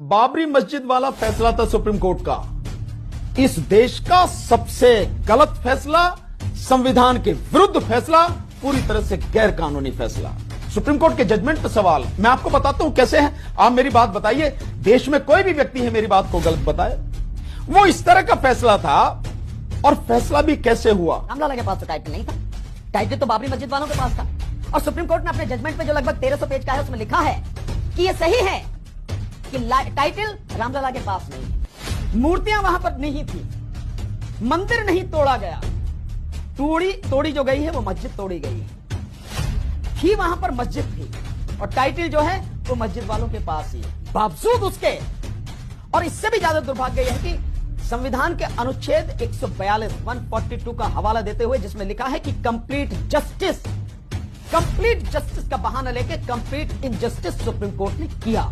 बाबरी मस्जिद वाला फैसला था सुप्रीम कोर्ट का, इस देश का सबसे गलत फैसला, संविधान के विरुद्ध फैसला, पूरी तरह से गैर कानूनी फैसला। सुप्रीम कोर्ट के जजमेंट पर सवाल मैं आपको बताता हूं कैसे है। आप मेरी बात बताइए, देश में कोई भी व्यक्ति है मेरी बात को गलत बताए। वो इस तरह का फैसला था, और फैसला भी कैसे हुआ। रामलाला के पास तो टाइटल नहीं था, टाइटल तो बाबरी मस्जिद वालों के पास था। और सुप्रीम कोर्ट ने अपने जजमेंट में जो लगभग 1300 पेज का है उसमें लिखा है कि यह सही है कि टाइटल रामलाला के पास नहीं है, मूर्तियां वहां पर नहीं थी, मंदिर नहीं तोड़ा गया, तोड़ी जो गई है वो मस्जिद तोड़ी गई है, ही वहां पर मस्जिद थी, और टाइटल जो है वो मस्जिद वालों के पास ही है। बावजूद उसके, और इससे भी ज्यादा दुर्भाग्य यह है कि संविधान के अनुच्छेद 142 का हवाला देते हुए जिसमें लिखा है कि कंप्लीट जस्टिस का बहाना लेके कंप्लीट इनजस्टिस सुप्रीम कोर्ट ने किया।